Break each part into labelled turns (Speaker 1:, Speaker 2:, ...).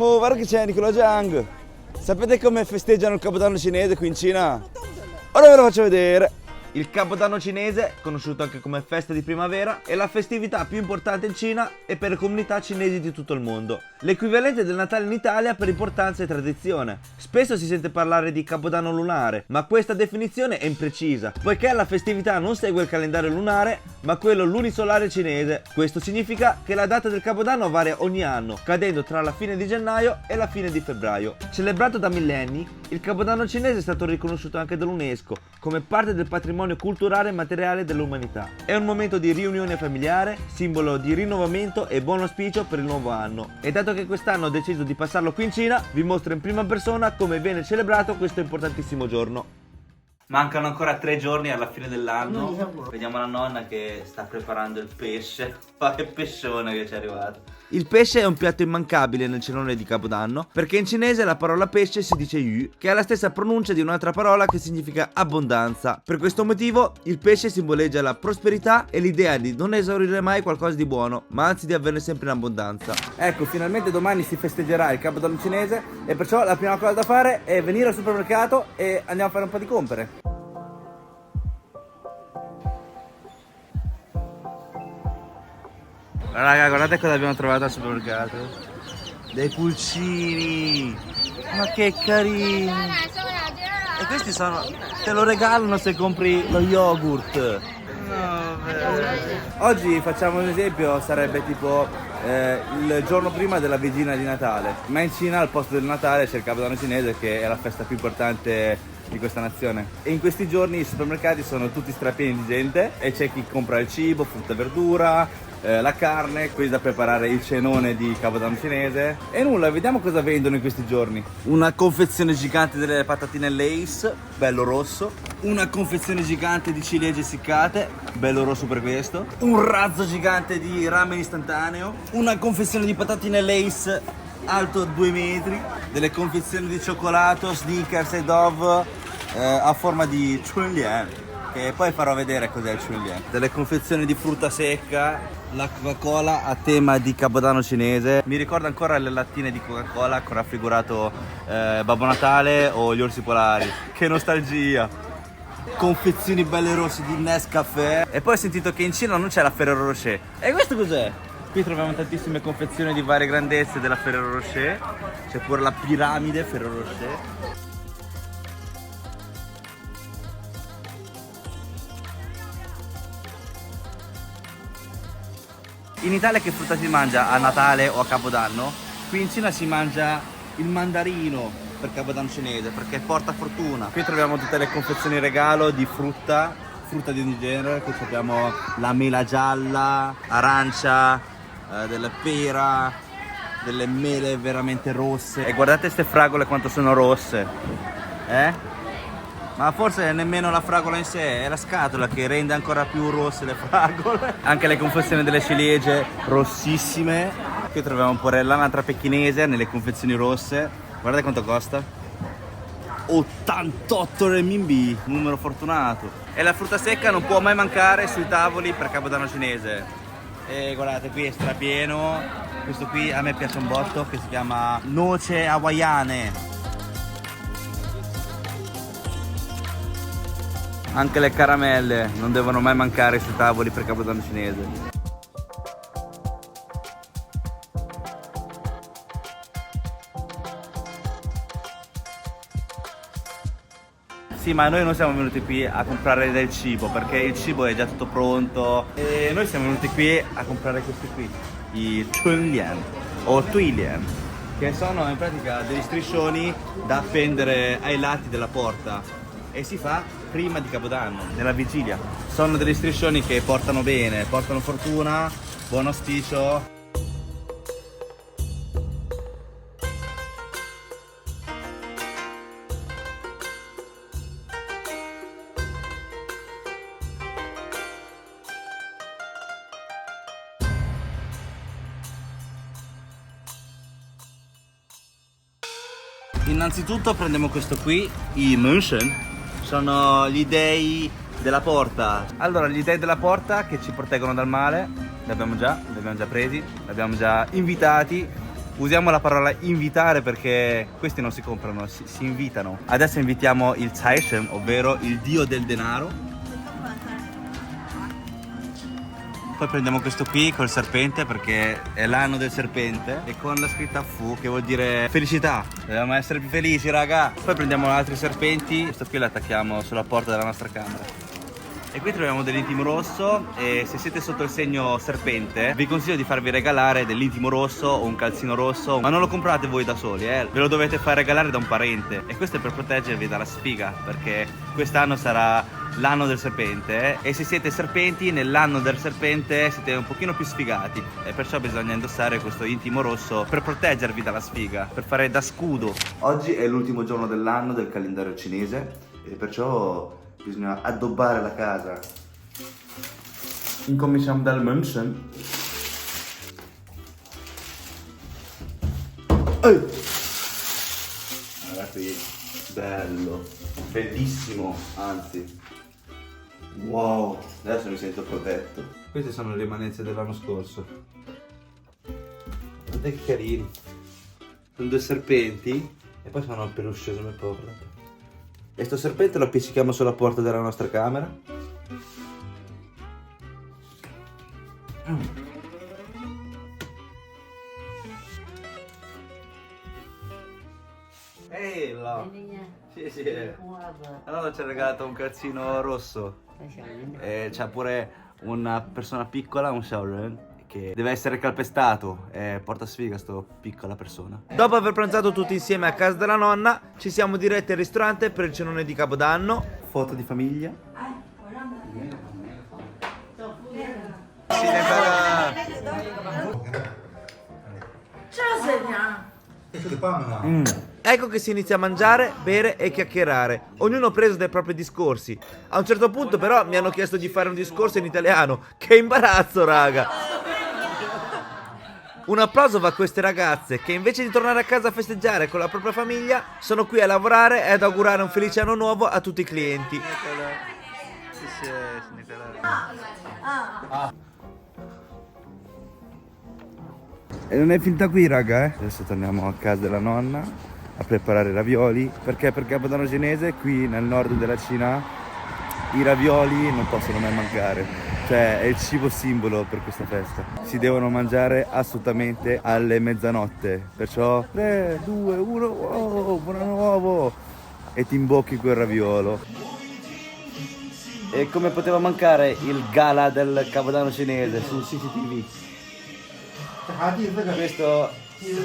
Speaker 1: Oh, guarda che c'è Nicola Jiang. Sapete come festeggiano il Capodanno cinese qui in Cina? Ora ve lo faccio vedere. Il Capodanno cinese, conosciuto anche come festa di primavera, è la festività più importante in Cina e per le comunità cinesi di tutto il mondo. L'equivalente del Natale in Italia per importanza e tradizione. Spesso si sente parlare di Capodanno lunare, ma questa definizione è imprecisa, poiché la festività non segue il calendario lunare, ma quello lunisolare cinese. Questo significa che la data del Capodanno varia ogni anno, cadendo tra la fine di gennaio e la fine di febbraio. Celebrato da millenni, il Capodanno cinese è stato riconosciuto anche dall'UNESCO come parte del patrimonio culturale e materiale dell'umanità. È un momento di riunione familiare, simbolo di rinnovamento e buon auspicio per il nuovo anno. E dato che quest'anno ho deciso di passarlo qui in Cina, vi mostro in prima persona come viene celebrato questo importantissimo giorno. Mancano ancora 3 giorni alla fine dell'anno. Vediamo la nonna che sta preparando il pesce. Ma che pescione che ci è arrivato. Il pesce è un piatto immancabile nel cenone di Capodanno, perché in cinese la parola pesce si dice yu, che ha la stessa pronuncia di un'altra parola che significa abbondanza. Per questo motivo il pesce simboleggia la prosperità e l'idea di non esaurire mai qualcosa di buono, ma anzi di averne sempre in abbondanza. Ecco, finalmente domani si festeggerà il Capodanno cinese e perciò la prima cosa da fare è venire al supermercato e andiamo a fare un po' di compere. Raga, guardate cosa abbiamo trovato al supermercato. Dei pulcini. Ma che carini. E questi sono... te lo regalano se compri lo yogurt. No, oggi facciamo un esempio, sarebbe tipo il giorno prima della vigilia di Natale. Ma in Cina al posto del Natale c'è il Capodanno cinese, che è la festa più importante di questa nazione. E in questi giorni i supermercati sono tutti strapieni di gente e c'è chi compra il cibo, frutta e verdura, la carne, qui da preparare il cenone di Capodanno cinese. E nulla, vediamo cosa vendono in questi giorni. Una confezione gigante delle patatine Lay's, bello rosso. Una confezione gigante di ciliegie essiccate, bello rosso per questo. Un razzo gigante di ramen istantaneo. Una confezione di patatine Lay's alto 2 metri. Delle confezioni di cioccolato, Snickers e Dove a forma di chunlian, che poi farò vedere cos'è il chunlian. Delle confezioni di frutta secca, la Coca-Cola a tema di Capodanno cinese. Mi ricordo ancora le lattine di Coca-Cola con raffigurato Babbo Natale o gli orsi polari. Che nostalgia! Confezioni belle rosse di Nescafè. E poi ho sentito che in Cina non c'è la Ferrero Rocher. E questo cos'è? Qui troviamo tantissime confezioni di varie grandezze della Ferrero Rocher. C'è pure la piramide Ferrero Rocher. In Italia che frutta si mangia a Natale o a Capodanno? Qui in Cina si mangia il mandarino per Capodanno cinese, perché porta fortuna. Qui troviamo tutte le confezioni regalo di frutta di ogni genere. Qui abbiamo la mela gialla, arancia, della pera, delle mele veramente rosse. E guardate queste fragole quanto sono rosse, ma forse nemmeno la fragola in sé, è la scatola che rende ancora più rosse le fragole. Anche le confezioni delle ciliegie rossissime. Qui troviamo pure l'anatra pechinese nelle confezioni rosse. Guardate quanto costa. 88 renminbi, numero fortunato. E la frutta secca non può mai mancare sui tavoli per Capodanno cinese. E guardate, qui è strapieno. Questo qui a me piace un botto, che si chiama noce hawaiane. Anche le caramelle non devono mai mancare sui tavoli per Capodanno cinese. Sì, ma noi non siamo venuti qui a comprare del cibo, perché il cibo è già tutto pronto. E noi siamo venuti qui a comprare questi qui, i chunlian o tuilian, che sono in pratica degli striscioni da appendere ai lati della porta. E si fa prima di Capodanno, nella vigilia. Sono degli striscioni che portano bene, portano fortuna, buon auspicio. Innanzitutto prendiamo questo qui, i München. Sono gli dei della porta. Allora, gli dei della porta che ci proteggono dal male li abbiamo già presi, li abbiamo già invitati Usiamo la parola invitare perché questi non si comprano, si invitano. Adesso invitiamo il Taishen, ovvero il dio del denaro. Poi prendiamo questo qui col serpente perché è l'anno del serpente e con la scritta Fu che vuol dire felicità. Dobbiamo essere più felici, raga. Poi prendiamo altri serpenti, questo qui lo attacchiamo sulla porta della nostra camera. E qui troviamo dell'intimo rosso e se siete sotto il segno serpente vi consiglio di farvi regalare dell'intimo rosso o un calzino rosso, ma non lo comprate voi da soli, ve lo dovete far regalare da un parente e questo è per proteggervi dalla sfiga perché quest'anno sarà l'anno del serpente e se siete serpenti nell'anno del serpente siete un pochino più sfigati e perciò bisogna indossare questo intimo rosso per proteggervi dalla sfiga, per fare da scudo. Oggi è l'ultimo giorno dell'anno del calendario cinese e perciò bisogna addobbare la casa. Incominciamo dal München. Guarda qui, bello, bellissimo, anzi. Wow, adesso mi sento protetto. Queste sono le manezze dell'anno scorso. Guardate che carini. Sono due serpenti e poi sono pelusciosi come povero. E sto serpente lo appiccichiamo sulla porta della nostra camera. Ehi là! Sì. Allora ci ha regalato un calzino rosso. E c'ha pure una persona piccola, un Shaolin, che deve essere calpestato e porta sfiga sto piccola persona. Dopo aver pranzato tutti insieme a casa della nonna, ci siamo diretti al ristorante per il cenone di Capodanno. Foto di famiglia. Ecco che si inizia a mangiare, bere e chiacchierare, ognuno preso dai propri discorsi. A un certo punto però mi hanno chiesto di fare un discorso in italiano. Che imbarazzo, raga! Un applauso va a queste ragazze che invece di tornare a casa a festeggiare con la propria famiglia sono qui a lavorare e ad augurare un felice anno nuovo a tutti i clienti. E non è finita qui, raga, Adesso torniamo a casa della nonna a preparare i ravioli perché per Capodanno cinese qui nel nord della Cina i ravioli non possono mai mancare. Cioè è il cibo simbolo per questa festa. Si devono mangiare assolutamente alle mezzanotte. Perciò 3, 2, 1, oh, buon anno nuovo! E ti imbocchi quel raviolo. E come poteva mancare il gala del Capodanno cinese sul CCTV?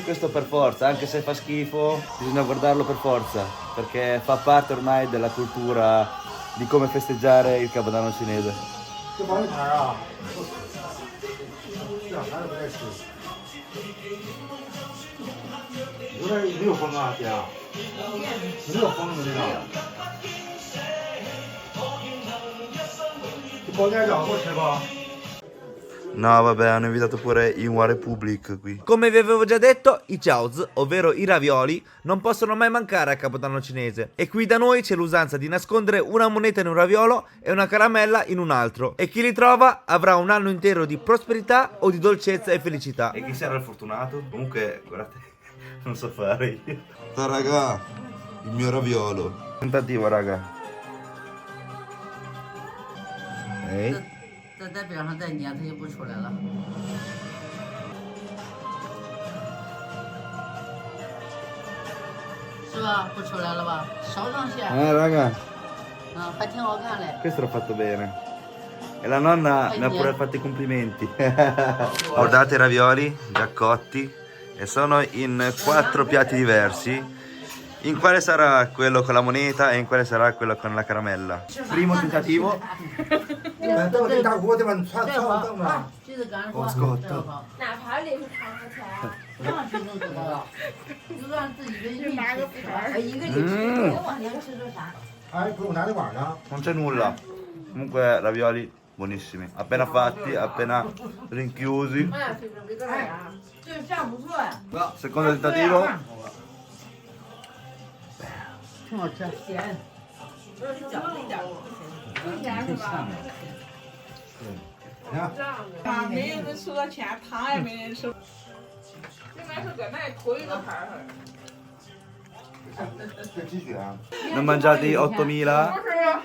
Speaker 1: Questo per forza, anche se fa schifo, bisogna guardarlo per forza, perché fa parte ormai della cultura di come festeggiare il Capodanno cinese.
Speaker 2: 这毛一盘啊，这两盘都不爱吃，有点没有风啊，姐，没有风的那个。这包间饺子吃吧。
Speaker 1: No, vabbè, hanno invitato pure in One Republic qui. Come vi avevo già detto, i jiaozi, ovvero i ravioli, non possono mai mancare a Capodanno cinese. E qui da noi c'è l'usanza di nascondere una moneta in un raviolo e una caramella in un altro. E chi li trova avrà un anno intero di prosperità o di dolcezza e felicità. E chi sarà il fortunato? Comunque, guardate, non so fare io. Raga, il mio raviolo. Tentativo, raga. Ehi.
Speaker 3: 再在边上再捏，它就不出来了。是吧？不出来了吧？烧上去。
Speaker 1: Raga.
Speaker 3: 还挺好看嘞。
Speaker 1: Questo l'ho fatto bene. E la nonna mi ha pure fatto i complimenti. Guardate i ravioli già cotti e sono in 4 piatti diversi. In quale sarà quello con la moneta e in quale sarà quello con la caramella? Primo tentativo.
Speaker 2: 等这大锅对吧？你串凳子。
Speaker 3: 橘子干
Speaker 1: Oh, scotto.
Speaker 4: 哪盘里是尝不甜？
Speaker 3: 让橘子知道了，就让自己的运气
Speaker 4: 拿个
Speaker 3: 吃
Speaker 4: 盘
Speaker 3: 完。
Speaker 4: 一个你吃，我能吃着啥？
Speaker 2: 哎，不用拿那碗呢。
Speaker 1: Non c'è nulla. Comunque ravioli buonissimi. Appena fatti, appena rinchiusi.
Speaker 4: 我俩随便给个啥？这这样不错呀。
Speaker 1: Secondo tentativo.
Speaker 3: 挺好吃。
Speaker 4: 咸，不是饺子一点都不咸，不咸是吧？
Speaker 2: 你看，
Speaker 4: 这样的。
Speaker 5: 啊，没人吃到钱，糖也没人吃。
Speaker 4: 这边
Speaker 2: Che ci sia?
Speaker 1: Ne ho mangiati 8.000,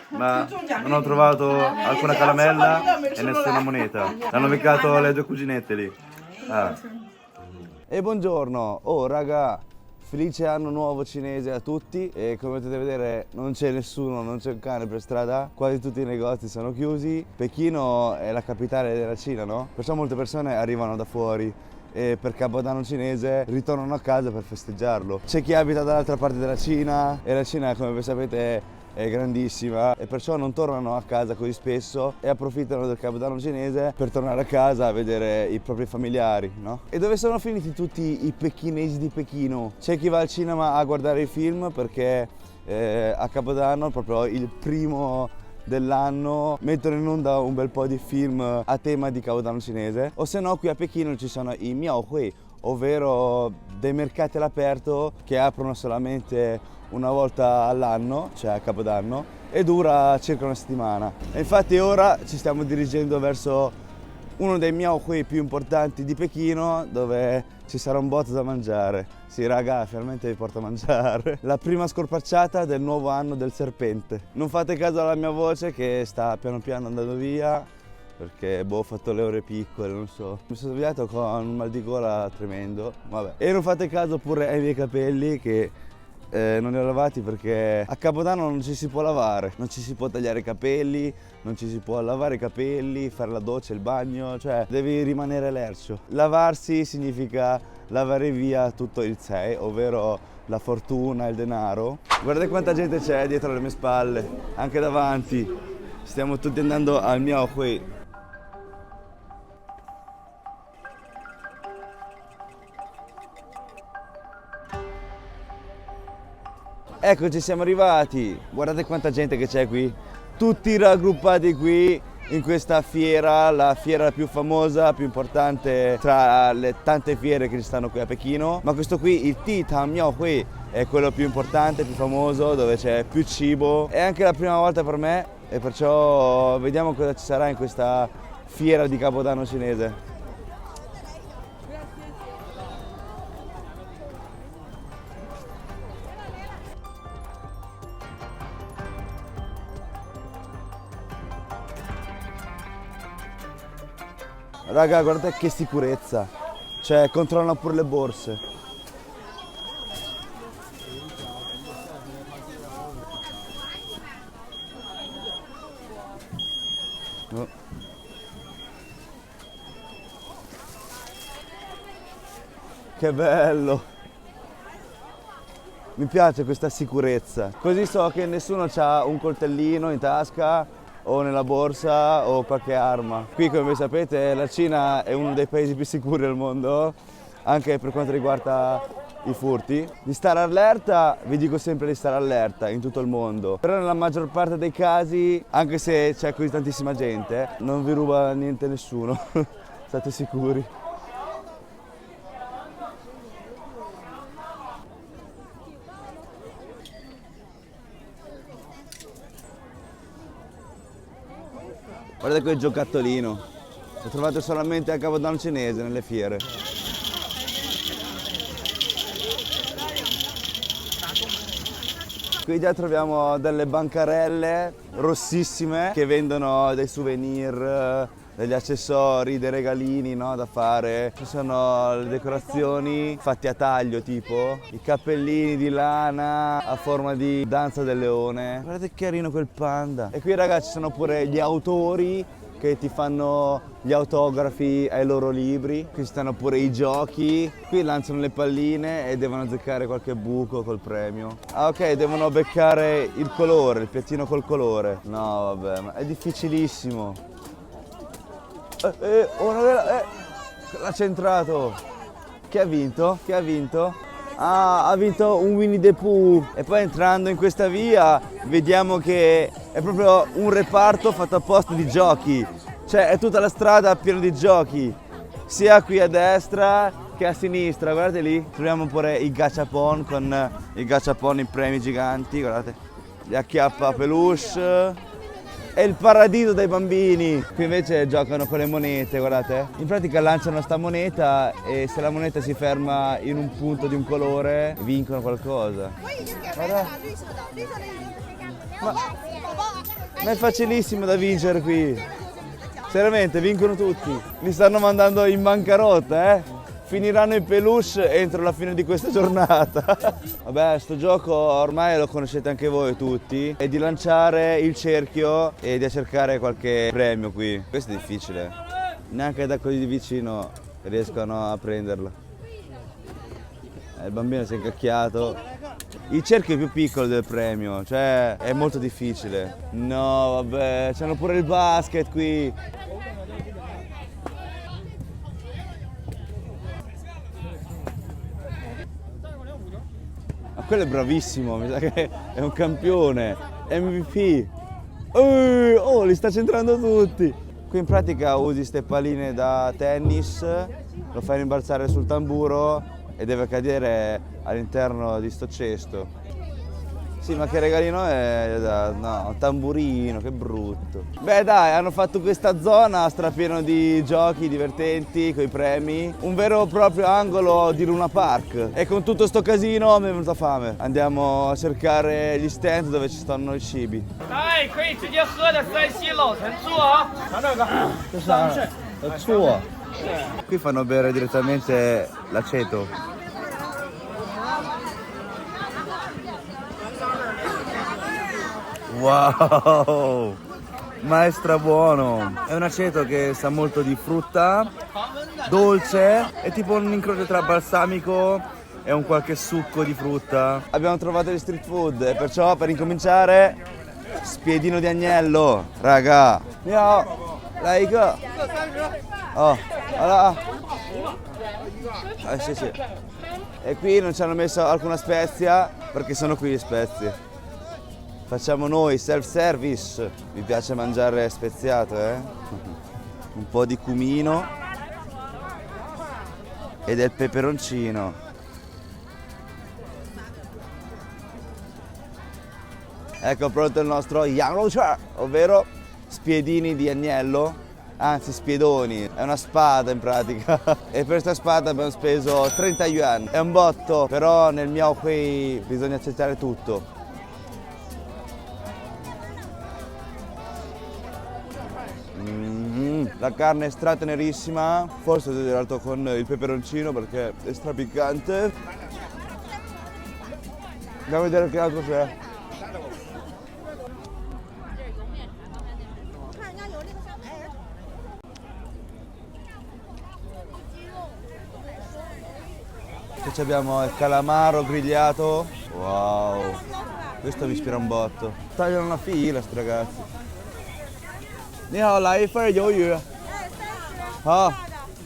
Speaker 1: ma non ho trovato alcuna caramella e nessuna moneta. L'hanno beccato le due cuginette lì. Ah. E buongiorno, oh raga, felice anno nuovo cinese a tutti e come potete vedere non c'è nessuno, non c'è un cane per strada, quasi tutti i negozi sono chiusi. Pechino è la capitale della Cina, no? Perciò molte persone arrivano da fuori e per Capodanno cinese ritornano a casa per festeggiarlo. C'è chi abita dall'altra parte della Cina e la Cina, come voi sapete, è grandissima e perciò non tornano a casa così spesso e approfittano del Capodanno cinese per tornare a casa a vedere i propri familiari, no? E dove sono finiti tutti i pechinesi di Pechino? C'è chi va al cinema a guardare i film perché a Capodanno, proprio il primo dell'anno, mettono in onda un bel po' di film a tema di Capodanno cinese, o se no qui a Pechino ci sono i Miaohui, ovvero dei mercati all'aperto che aprono solamente una volta all'anno, cioè a Capodanno, e dura circa una settimana. E infatti ora ci stiamo dirigendo verso uno dei Miaohui più importanti di Pechino, dove ci sarà un botto da mangiare. Sì raga, finalmente vi porto a mangiare. La prima scorpacciata del nuovo anno del serpente. Non fate caso alla mia voce che sta piano piano andando via, perché boh, ho fatto le ore piccole, non so. Mi sono svegliato con un mal di gola tremendo, vabbè. E non fate caso pure ai miei capelli che non li ho lavati perché a Capodanno non ci si può lavare, non ci si può tagliare i capelli, non ci si può lavare i capelli, fare la doccia, il bagno, cioè devi rimanere lercio. Lavarsi significa lavare via tutto il sei, ovvero la fortuna, il denaro. Guardate quanta gente c'è dietro le mie spalle, anche davanti. Stiamo tutti andando al Miaohui. Eccoci, siamo arrivati. Guardate quanta gente che c'è qui. Tutti raggruppati qui in questa fiera, la fiera più famosa, più importante tra le tante fiere che ci stanno qui a Pechino. Ma questo qui, il Titang Miaohui, è quello più importante, più famoso, dove c'è più cibo. È anche la prima volta per me e perciò vediamo cosa ci sarà in questa fiera di Capodanno cinese. Raga, guardate che sicurezza, cioè controllano pure le borse. Oh. Che bello! Mi piace questa sicurezza, così so che nessuno ha un coltellino in tasca o nella borsa o qualche arma. Qui, come sapete, la Cina è uno dei paesi più sicuri al mondo, anche per quanto riguarda i furti. Di stare allerta, vi dico sempre di stare allerta in tutto il mondo, però nella maggior parte dei casi, anche se c'è così tantissima gente, non vi ruba niente nessuno, state sicuri. Guardate quel giocattolino, lo trovate solamente a Capodanno cinese nelle fiere. Qui già troviamo delle bancarelle rossissime che vendono dei souvenir, degli accessori, dei regalini, no, da fare. Ci sono le decorazioni fatte a taglio, tipo i cappellini di lana a forma di danza del leone. Guardate che carino quel panda. E qui ragazzi ci sono pure gli autori che ti fanno gli autografi ai loro libri. Qui stanno pure i giochi. Qui lanciano le palline e devono azzeccare qualche buco col premio. Ah ok, devono beccare il colore, il piattino col colore. No vabbè, ma è difficilissimo. L'ha centrato. Chi ha vinto? Chi ha vinto? Ah, ha vinto un Winnie the Pooh. E poi entrando in questa via vediamo che è proprio un reparto fatto apposta di giochi. Cioè è tutta la strada piena di giochi, sia qui a destra che a sinistra. Guardate lì, troviamo pure i gachapon con i gachapon in premi giganti. Guardate, gli acchiappa peluche. È il paradiso dei bambini. Qui invece giocano con le monete, guardate. In pratica lanciano sta moneta e se la moneta si ferma in un punto di un colore vincono qualcosa. Guarda. Ma è facilissimo da vincere qui. Seriamente, vincono tutti. Li stanno mandando in bancarotta, eh? Finiranno i peluche entro la fine di questa giornata. Vabbè, sto gioco ormai lo conoscete anche voi tutti. È di lanciare il cerchio e di cercare qualche premio qui. Questo è difficile. Neanche da così di vicino riescono a prenderlo. Il bambino si è incacchiato. Il cerchio è più piccolo del premio, cioè è molto difficile. No, vabbè, c'hanno pure il basket qui. Ma quello è bravissimo, mi sa che è un campione. MVP. Oh, li sta centrando tutti. Qui in pratica usi ste palline da tennis, lo fai rimbalzare sul tamburo e deve cadere all'interno di sto cesto. Sì, ma che regalino è? No, un tamburino, che brutto. Beh dai, hanno fatto questa zona strapieno di giochi divertenti, coi premi. Un vero e proprio angolo di Luna Park. E con tutto sto casino mi è venuta fame. Andiamo a cercare gli stand dove ci stanno i cibi.
Speaker 5: Dai, 可以直接喝的山西老陈醋啊。尝这个。
Speaker 1: Suo. Qui fanno bere direttamente l'aceto. Wow! Ma è strabuono! È un aceto che sa molto di frutta, dolce, è tipo un incrocio tra balsamico e un qualche succo di frutta. Abbiamo trovato gli street food e perciò per incominciare spiedino di agnello, raga! Ciao! Like! Oh, allora. Sì, sì. E qui non ci hanno messo alcuna spezia perché sono qui le spezie. Facciamo noi self-service. Mi piace mangiare speziato, eh? Un po' di cumino e del peperoncino. Ecco pronto il nostro Yanglucha, ovvero spiedini di agnello, anzi spiedoni, è una spada in pratica. E per questa spada abbiamo speso 30 yuan. È un botto, però nel mio qui bisogna accettare tutto. La carne è stratenerissima, forse ho esagerato con il peperoncino perché è strapiccante. Andiamo a vedere che altro c'è. Qui abbiamo il calamaro grigliato. Wow, questo mi ispira un botto. Tagliano una fila sti ragazzi. 你好，来一份鱿鱼。好，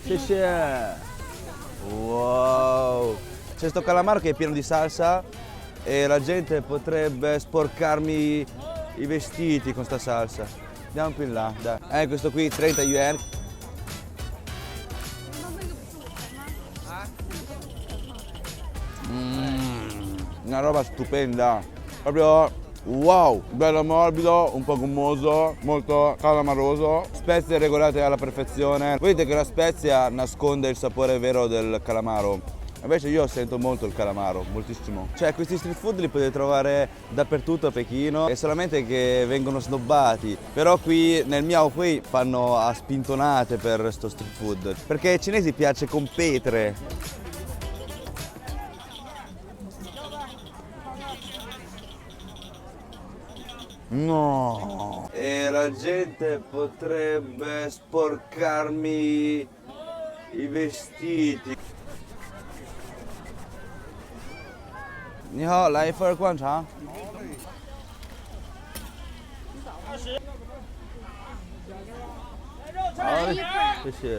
Speaker 1: 谢谢。Wow. C'è sto calamaro che è pieno di salsa e la gente potrebbe sporcarmi i vestiti con sta salsa. Andiamo più in là, dai. Questo qui 30 yuan. Una roba stupenda. Proprio wow, bello morbido, un po' gommoso, molto calamaroso, spezie regolate alla perfezione. Vedete che la spezia nasconde il sapore vero del calamaro. Invece io sento molto il calamaro, moltissimo. Cioè questi street food li potete trovare dappertutto a Pechino, è solamente che vengono snobbati. Però qui nel Miao Hui fanno a spintonate per sto street food, perché ai cinesi piace competere. No! E la gente potrebbe sporcarmi i vestiti. 你好，来一份灌肠。Sì, sì.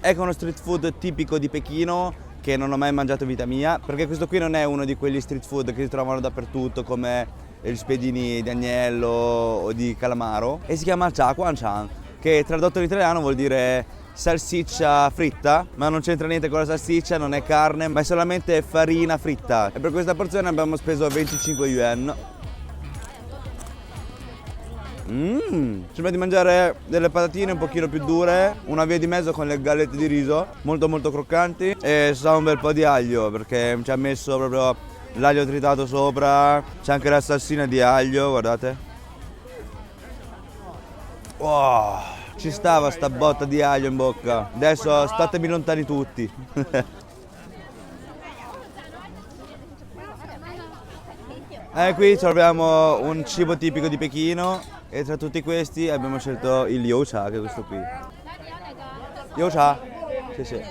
Speaker 1: Ecco uno street food tipico di Pechino che non ho mai mangiato in vita mia, perché questo qui non è uno di quegli street food che si trovano dappertutto come gli spiedini di agnello o di calamaro, e si chiama cha guanciang, che tradotto in italiano vuol dire salsiccia fritta, ma non c'entra niente con la salsiccia, non è carne, ma è solamente farina fritta. E per questa porzione abbiamo speso 25 yuan. Sembra di mangiare delle patatine un pochino più dure, una via di mezzo con le gallette di riso, molto molto croccanti, e sa un bel po' di aglio perché ci ha messo proprio l'aglio tritato sopra, c'è anche la salsina di aglio, guardate. Wow, ci stava sta botta di aglio in bocca. Adesso statemi lontani tutti. Qui troviamo un cibo tipico di Pechino e tra tutti questi abbiamo scelto il youcha, che è questo qui. Youcha? Sì, sì.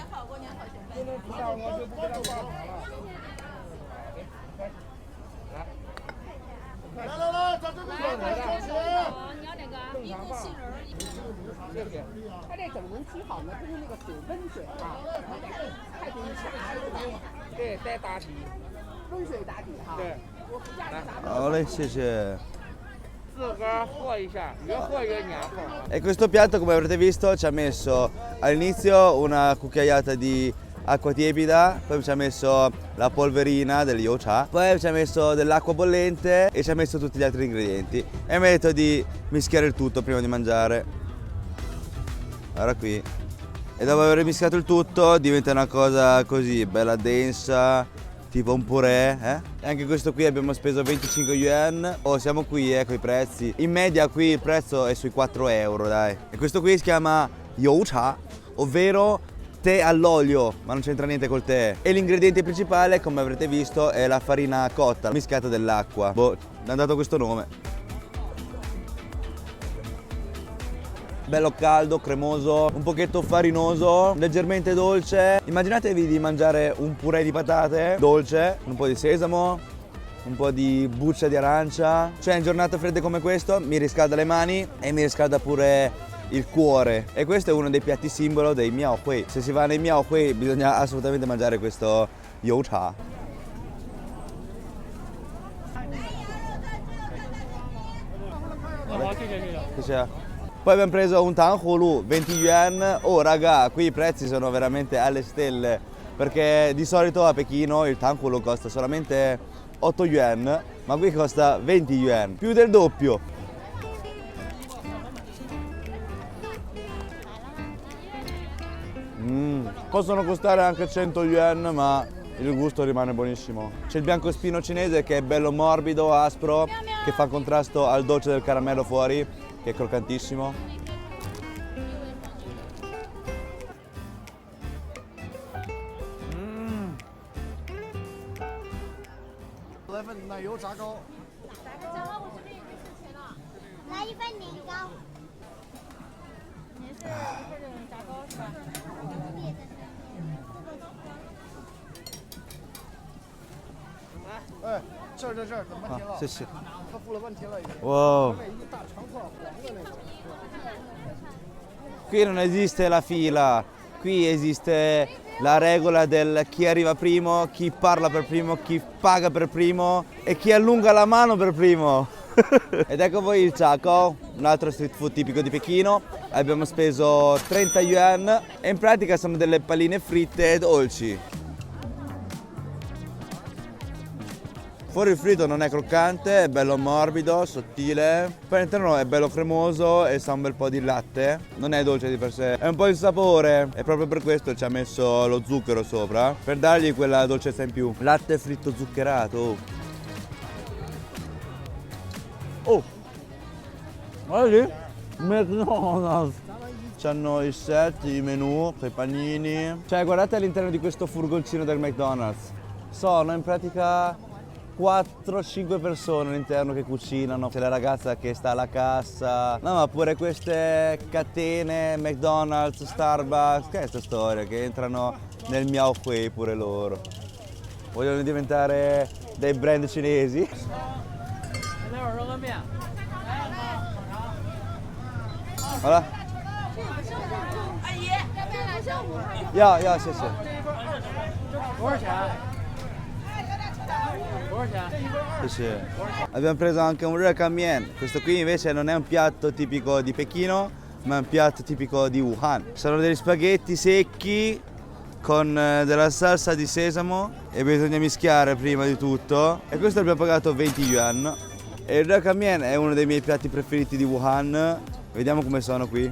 Speaker 1: Olè, sì, sì. E questo piatto, come avrete visto, ci ha messo all'inizio una cucchiaiata di acqua tiepida, poi ci ha messo la polverina del youcha, poi ci ha messo dell'acqua bollente e ci ha messo tutti gli altri ingredienti. E mi ha detto di mischiare il tutto prima di mangiare. Guarda qui. E dopo aver mischiato il tutto diventa una cosa così, bella densa, tipo un purè, E anche questo qui abbiamo speso 25 yuan. Oh, siamo qui, con i prezzi. In media qui il prezzo è sui 4 euro, dai. E questo qui si chiama youcha, ovvero tè all'olio, ma non c'entra niente col tè. E l'ingrediente principale, come avrete visto, è la farina cotta, mischiata dell'acqua. Boh, è dato questo nome. Bello caldo, cremoso, un pochetto farinoso, leggermente dolce. Immaginatevi di mangiare un purè di patate dolce, un po' di sesamo, un po' di buccia di arancia. Cioè in giornate fredde come questo mi riscalda le mani e mi riscalda pure il cuore. E questo è uno dei piatti simbolo dei Miaohui. Se si va nei Miaohui bisogna assolutamente mangiare questo youcha. Che c'è? Poi abbiamo preso un tanghulu, 20 yuan. Oh raga, qui i prezzi sono veramente alle stelle, perché di solito a Pechino il tanghulu costa solamente 8 yuan, ma qui costa 20 yuan, più del doppio. Possono costare anche 100 yuan, ma il gusto rimane buonissimo. C'è il biancospino cinese che è bello morbido, aspro, che fa contrasto al dolce del caramello fuori, che è croccantissimo. Sì, sì. Wow. Qui non esiste la fila, qui esiste la regola del chi arriva primo, chi parla per primo, chi paga per primo e chi allunga la mano per primo. Ed ecco voi il Chako, un altro street food tipico di Pechino. Abbiamo speso 30 yuan e in pratica sono delle palline fritte dolci. Fuori il fritto non è croccante, è bello morbido, sottile. Poi all'interno è bello cremoso e sa un bel po' di latte. Non è dolce di per sé, è un po' il sapore e proprio per questo ci ha messo lo zucchero sopra, per dargli quella dolcezza in più. Latte fritto zuccherato. Oh! Guarda lì! McDonald's! C'hanno i set, i menù, i panini. Cioè guardate all'interno di questo furgoncino del McDonald's. Sono in pratica 4-5 persone all'interno che cucinano. C'è la ragazza che sta alla cassa. No, ma pure queste catene, McDonald's, Starbucks, che è questa storia? Che entrano nel Miaohui pure loro. Vogliono diventare dei brand cinesi. Voilà. Ya, sì, sì. Sì, sì. Abbiamo preso anche un Rekamian. Questo qui invece non è un piatto tipico di Pechino, ma è un piatto tipico di Wuhan. Sono degli spaghetti secchi con della salsa di sesamo e bisogna mischiare prima di tutto. E questo abbiamo pagato 20 yuan. E il ramen è uno dei miei piatti preferiti di Wuhan. Vediamo come sono qui.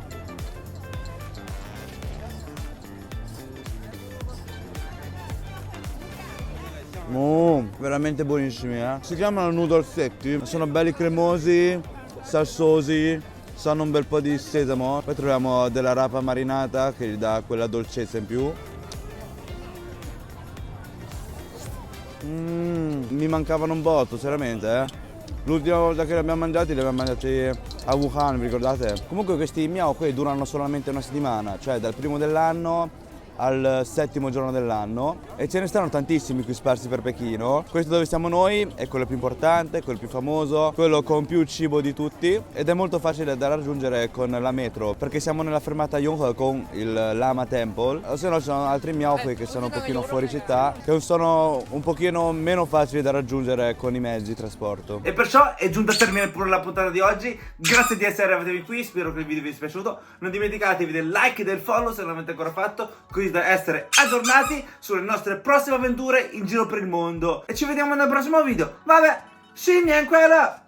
Speaker 1: Veramente buonissimi, eh. Si chiamano noodle secchi, sono belli cremosi, salsosi, sanno un bel po' di sesamo. Poi troviamo della rapa marinata che gli dà quella dolcezza in più. Mi mancavano un botto, seriamente, eh. L'ultima volta che li abbiamo mangiati a Wuhan, vi ricordate? Comunque questi miao qui durano solamente una settimana, cioè dal primo dell'anno al 7° giorno dell'anno, e ce ne stanno tantissimi qui sparsi per Pechino. Questo dove siamo noi è quello più importante, quello più famoso, quello con più cibo di tutti, ed è molto facile da raggiungere con la metro, perché siamo nella fermata Yonghua con il Lama Temple, o se no ci sono altri miao qui che sono un pochino fuori città, che sono un pochino meno facili da raggiungere con i mezzi di trasporto. E perciò è giunta a termine pure la puntata di oggi. Grazie di essere arrivati qui, spero che il video vi sia piaciuto. Non dimenticatevi del like e del follow se non l'avete ancora fatto, così da essere aggiornati sulle nostre prossime avventure in giro per il mondo. E ci vediamo nel prossimo video. Vabbè, Shinyan quella!